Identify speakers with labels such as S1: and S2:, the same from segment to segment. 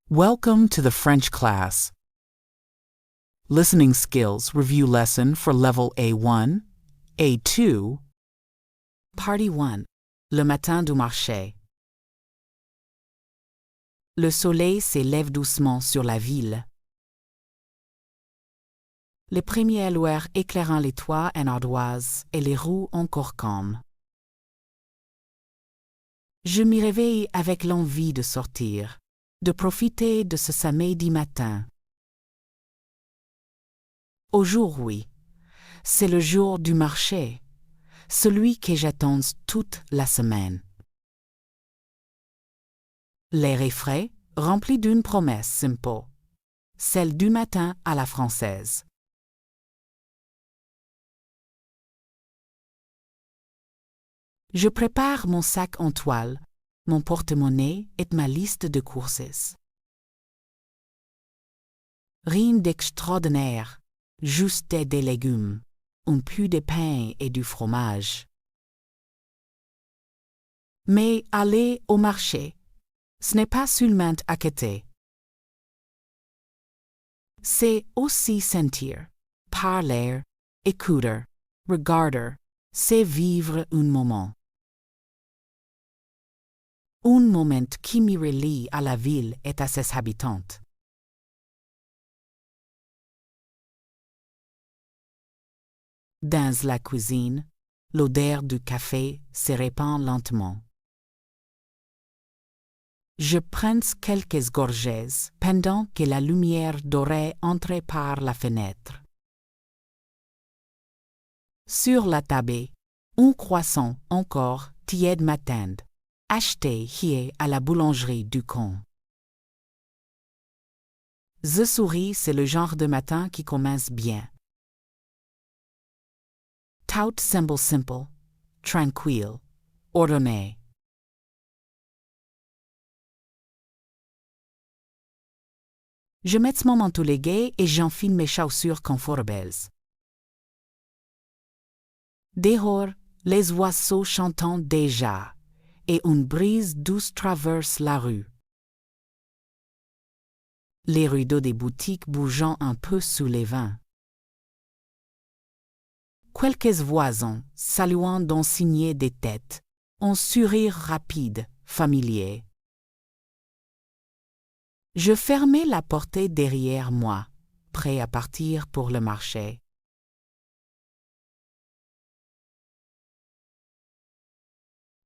S1: Welcome to the French class. Listening Skills Review Lesson for Level A1, A2. Partie 1. Le matin du marché. Le soleil s'élève doucement sur la ville. Les premières lueurs éclairant les toits en ardoise et les rues encore calmes. Je m'y réveille avec l'envie de sortir, de profiter de ce samedi matin. Aujourd'hui, c'est le jour du marché, celui que j'attends toute la semaine. L'air est frais, rempli d'une promesse simple, celle du matin à la française. Je prépare mon sac en toile, mon porte-monnaie et ma liste de courses. Rien d'extraordinaire, juste des légumes, un peu de pain et du fromage. Mais aller au marché, ce n'est pas seulement acheter. C'est aussi sentir, parler, écouter, regarder, c'est vivre un moment. Un moment qui me relie à la ville et à ses habitants. Dans la cuisine, l'odeur du café se répand lentement. Je prends quelques gorgées pendant que la lumière dorée entre par la fenêtre. Sur la table, un croissant encore tiède m'attend, acheté hier à la boulangerie du coin. Je souris, c'est le genre de matin qui commence bien. Tout semble simple, tranquille, ordonné. Je mets mon manteau léger et j'enfile mes chaussures confortables. Dehors, les oiseaux chantent déjà, et une brise douce traverse la rue. Les rideaux des boutiques bougeant un peu sous les vents. Quelques voisins, saluant d'un signe des têtes, un sourire rapide, familier. Je fermai la porte derrière moi, prêt à partir pour le marché.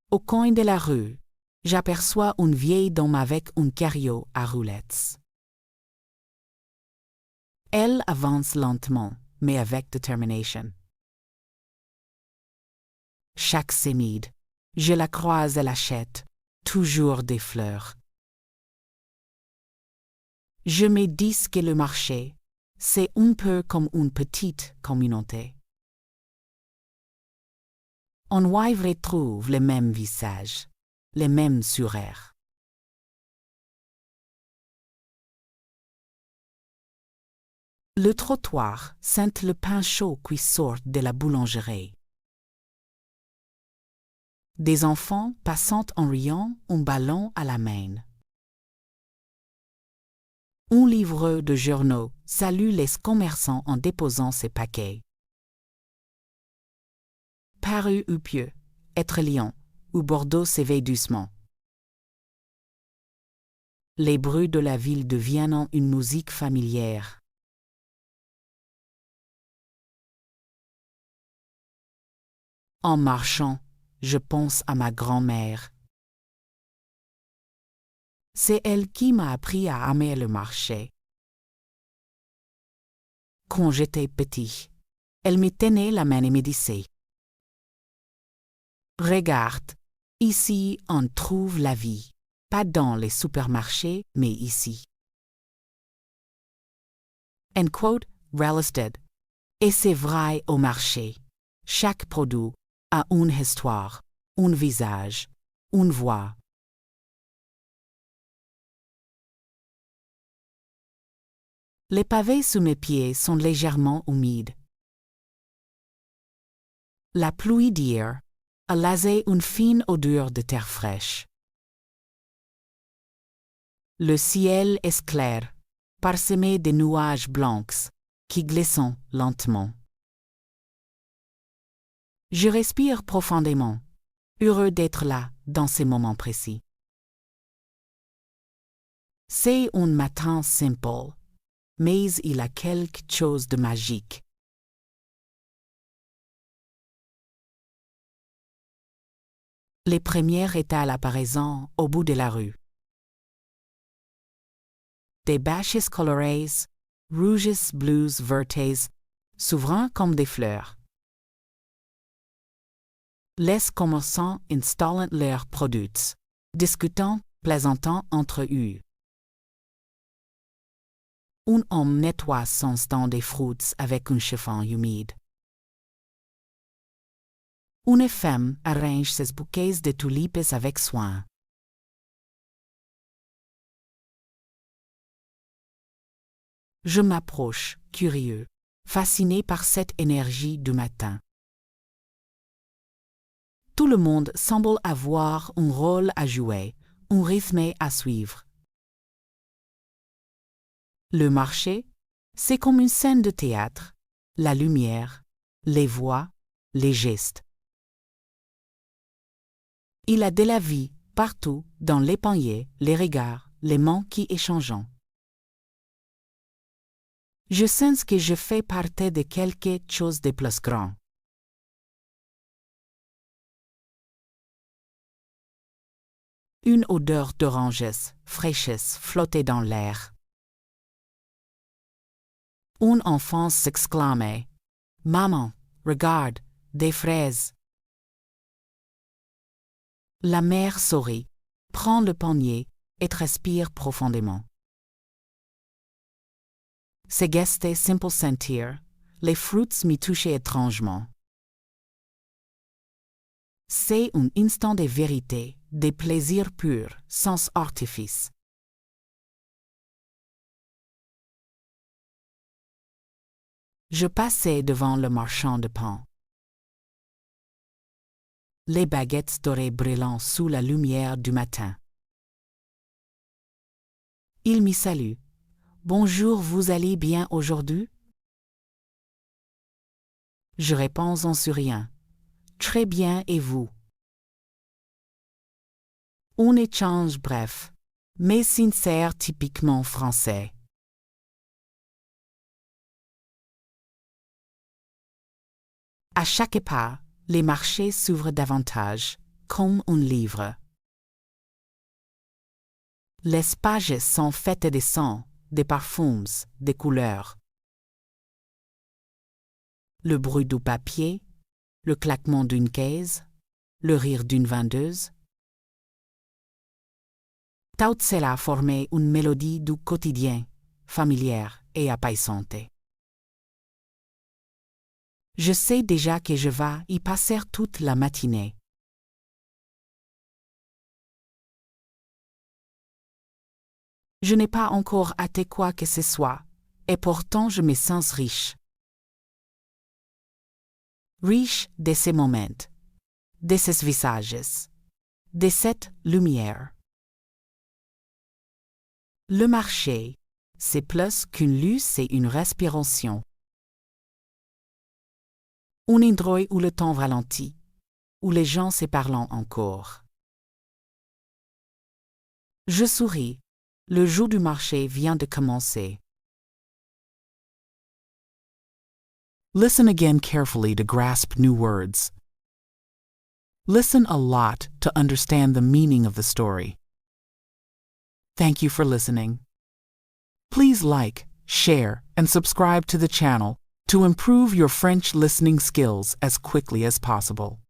S1: Au coin de la rue, j'aperçois une vieille dame avec un chariot à roulettes. Elle avance lentement, mais avec détermination. Chaque semide, je la croise et l'achète, toujours des fleurs. Je me dis que le marché, c'est un peu comme une petite communauté. On y retrouve les mêmes visages, les mêmes sourires. Le trottoir sent le pain chaud qui sort de la boulangerie. Des enfants passant en riant un ballon à la main. Un livreur de journaux salue les commerçants en déposant ses paquets. Paris ou Pieux, être Lyon, ou Bordeaux s'éveille doucement. Les bruits de la ville deviennent une musique familière. En marchant, je pense à ma grand-mère. C'est elle qui m'a appris à aimer le marché. Quand j'étais petit, elle me tenait la main et me disait: « Regarde, ici on trouve la vie, pas dans les supermarchés, mais ici. » End quote, relisted. Et c'est vrai au marché. Chaque produit a une histoire, un visage, une voix. Les pavés sous mes pieds sont légèrement humides. La pluie d'hier a lasé une fine odeur de terre fraîche. Le ciel est clair, parsemé de nuages blancs, qui glissent lentement. Je respire profondément, heureux d'être là dans ces moments précis. C'est un matin simple, mais il a quelque chose de magique. Les premières étals apparaissant au bout de la rue. Des bâches colorées, rouges, bleus, vertes, s'ouvrant comme des fleurs. Les commerçants installant leurs produits, discutant, plaisantant entre eux. Un homme nettoie son stand de fruits avec un chiffon humide. Une femme arrange ses bouquets de tulipes avec soin. Je m'approche, curieux, fasciné par cette énergie du matin. Tout le monde semble avoir un rôle à jouer, un rythme à suivre. Le marché, c'est comme une scène de théâtre, la lumière, les voix, les gestes. Il a de la vie partout, dans les paniers, les regards, les mains qui échangent. Je sens que je fais partie de quelque chose de plus grand. Une odeur d'oranges, fraîches, flottait dans l'air. Un enfant s'exclamait « Maman, regarde, des fraises !» La mère sourit, prend le panier et respire profondément. Ce geste simple sentir, les fruits m'y touchaient étrangement. C'est un instant de vérité, de plaisir pur, sans artifice. Je passais devant le marchand de pain. Les baguettes dorées brillant sous la lumière du matin. Il m'y salue. « Bonjour, vous allez bien aujourd'hui ?» Je réponds en souriant. « Très bien, et vous ?» Un échange bref, mais sincère, typiquement français. À chaque pas, les marchés s'ouvrent davantage, comme un livre. Les pages sont faites de sons, des parfums, des couleurs. Le bruit du papier, le claquement d'une caisse, le rire d'une vendeuse. Tout cela formait une mélodie du quotidien, familière et apaisante. Je sais déjà que je vais y passer toute la matinée. Je n'ai pas encore hâté quoi que ce soit, et pourtant je me sens riche. Riche de ces moments, de ces visages, de cette lumière. Le marché, c'est plus qu'une lutte, c'est une respiration. Un endroit où le temps ralentit, où les gens se parlent encore. Je souris. Le jour du marché vient de commencer.
S2: Listen again carefully to grasp new words. Listen a lot to understand the meaning of the story. Thank you for listening. Please like, share, and subscribe to the channel to improve your French listening skills as quickly as possible.